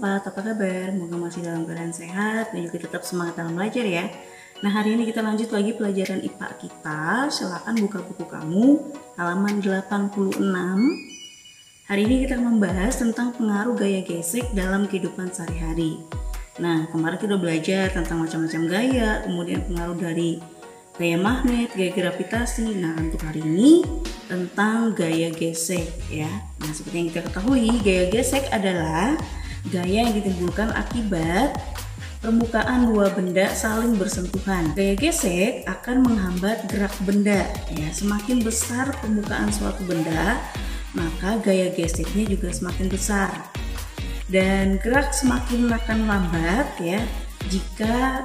4, apa kabar? Semoga masih dalam keadaan sehat dan juga tetap semangat dalam belajar ya. Nah, hari ini kita lanjut lagi pelajaran IPA kita. Silakan buka buku kamu, halaman 86. Hari ini kita membahas tentang pengaruh gaya gesek dalam kehidupan sehari-hari. Nah, kemarin kita udah belajar tentang macam-macam gaya, kemudian pengaruh dari gaya magnet, gaya gravitasi. Nah, untuk hari ini tentang gaya gesek ya. Nah, seperti yang kita ketahui, gaya gesek adalah gaya yang ditimbulkan akibat permukaan dua benda saling bersentuhan. Gaya gesek akan menghambat gerak benda ya. Semakin besar permukaan suatu benda, maka gaya geseknya juga semakin besar. Dan gerak semakin akan lambat ya jika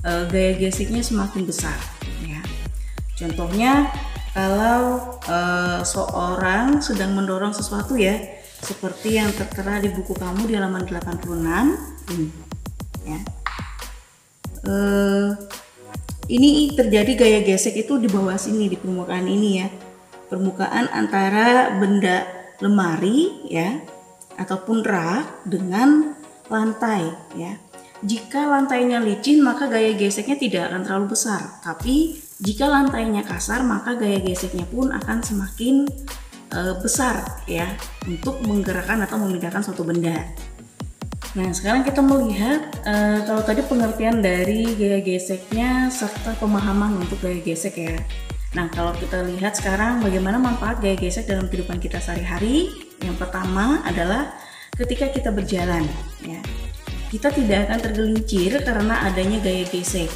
gaya geseknya semakin besar ya. Contohnya kalau seorang sedang mendorong sesuatu ya, seperti yang tertera di buku kamu di halaman 86 ini ya. Ini terjadi gaya gesek itu di bawah sini, di permukaan ini ya, permukaan antara benda lemari ya ataupun rak dengan lantai ya. Jika lantainya licin maka gaya geseknya tidak akan terlalu besar, tapi jika lantainya kasar maka gaya geseknya pun akan semakin besar ya untuk menggerakkan atau memindahkan suatu benda. Nah, sekarang kita melihat kalau tadi pengertian dari gaya geseknya serta pemahaman untuk gaya gesek ya. Nah, kalau kita lihat sekarang bagaimana manfaat gaya gesek dalam kehidupan kita sehari-hari. Yang pertama adalah ketika kita berjalan ya, kita tidak akan tergelincir karena adanya gaya gesek.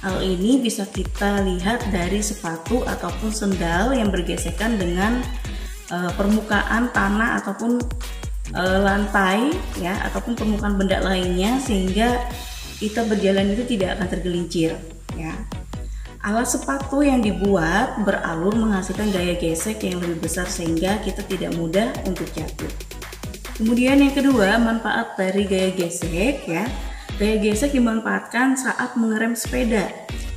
Hal ini bisa kita lihat dari sepatu ataupun sendal yang bergesekan dengan permukaan tanah ataupun lantai ya, ataupun permukaan benda lainnya, sehingga kita berjalan itu tidak akan tergelincir ya. Alat sepatu yang dibuat beralur menghasilkan gaya gesek yang lebih besar sehingga kita tidak mudah untuk jatuh. Kemudian yang kedua, manfaat dari gaya gesek ya. Gaya gesek dimanfaatkan saat mengerem sepeda.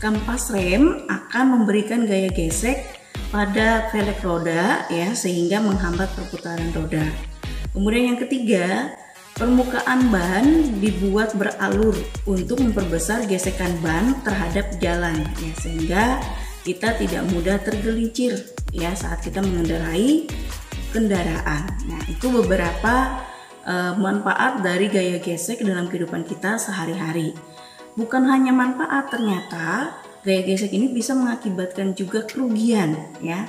Kampas rem akan memberikan gaya gesek pada velg roda ya, sehingga menghambat perputaran roda. Kemudian yang ketiga, permukaan ban dibuat beralur untuk memperbesar gesekan ban terhadap jalan ya, sehingga kita tidak mudah tergelincir ya saat kita mengendarai kendaraan. Nah, itu beberapa manfaat dari gaya gesek dalam kehidupan kita sehari-hari. Bukan hanya manfaat, ternyata gaya gesek ini bisa mengakibatkan juga kerugian ya.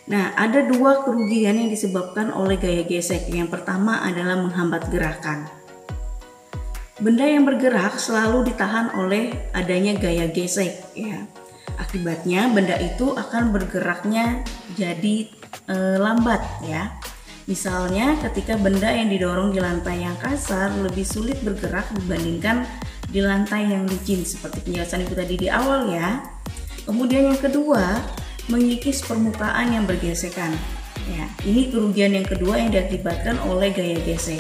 Nah, ada dua kerugian yang disebabkan oleh gaya gesek. Yang pertama adalah menghambat gerakan. Benda yang bergerak selalu ditahan oleh adanya gaya gesek ya. Akibatnya benda itu akan bergeraknya jadi lambat ya. Misalnya ketika benda yang didorong di lantai yang kasar lebih sulit bergerak dibandingkan di lantai yang licin, seperti penjelasan itu tadi di awal ya. Kemudian yang kedua, mengikis permukaan yang bergesekan ya. Ini kerugian yang kedua yang diakibatkan oleh gaya gesek.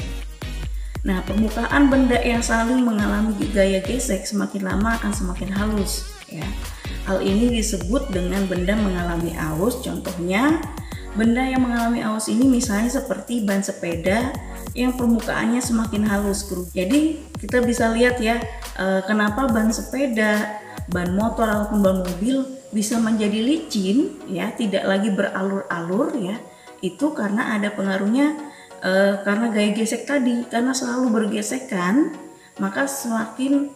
Nah, permukaan benda yang saling mengalami gaya gesek semakin lama akan semakin halus ya. Hal ini disebut dengan benda mengalami aus. Contohnya, benda yang mengalami aus ini misalnya seperti ban sepeda yang permukaannya semakin halus. Jadi kita bisa lihat ya, kenapa ban sepeda, ban motor ataupun ban mobil bisa menjadi licin ya, tidak lagi beralur-alur ya. Itu karena ada pengaruhnya karena gaya gesek tadi, karena selalu bergesekan maka semakin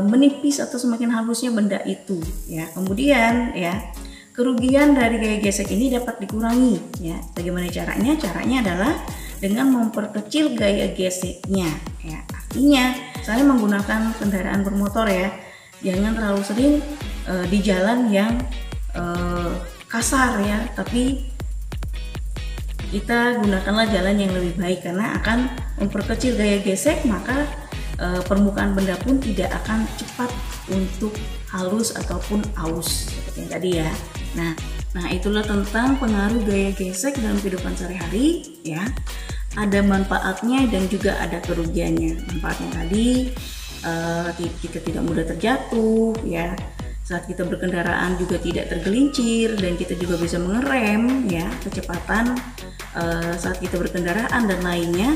menipis atau semakin halusnya benda itu ya. Kemudian ya, kerugian dari gaya gesek ini dapat dikurangi ya. Bagaimana caranya? Caranya adalah dengan memperkecil gaya geseknya ya. Artinya, saya menggunakan kendaraan bermotor ya, jangan terlalu sering di jalan yang kasar ya, tapi kita gunakanlah jalan yang lebih baik karena akan memperkecil gaya gesek, maka permukaan benda pun tidak akan cepat untuk halus ataupun aus seperti yang tadi ya. Nah, itulah tentang pengaruh gaya gesek dalam kehidupan sehari-hari ya. Ada manfaatnya dan juga ada kerugiannya. Manfaatnya tadi kita tidak mudah terjatuh ya. Saat kita berkendaraan juga tidak tergelincir, dan kita juga bisa mengerem ya kecepatan saat kita berkendaraan dan lainnya.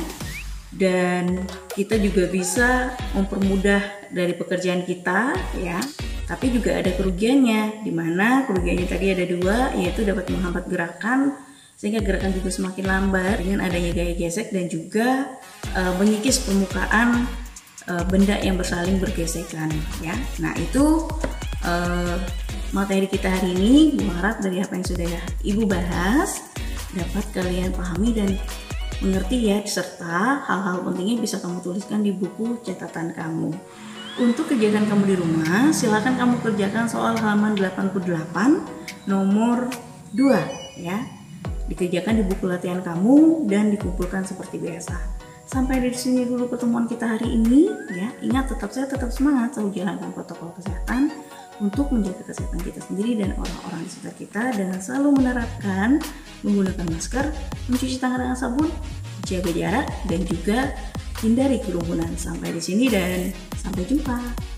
dan kita juga bisa mempermudah dari pekerjaan kita ya. Tapi juga ada kerugiannya, di mana kerugiannya tadi ada dua, yaitu dapat menghambat gerakan sehingga gerakan juga semakin lambat dengan adanya gaya gesek, dan juga mengikis permukaan benda yang bersaling bergesekan ya. Nah, itu materi kita hari ini. Bu harap dari apa yang sudah Ibu bahas dapat kalian pahami dan mengerti ya, serta hal-hal pentingnya bisa kamu tuliskan di buku catatan kamu. Untuk kegiatan kamu di rumah, silakan kamu kerjakan soal halaman 88 nomor 2 ya. Dikerjakan di buku latihan kamu dan dikumpulkan seperti biasa. Sampai dari sini dulu pertemuan kita hari ini ya. Ingat, tetap sehat, tetap semangat, selalu jalankan protokol kesehatan untuk menjaga kesehatan kita sendiri dan orang-orang di sekitar kita, dengan selalu menerapkan menggunakan masker, mencuci tangan dengan sabun, jaga jarak, dan juga hindari kerumunan. Sampai di sini dan sampai jumpa.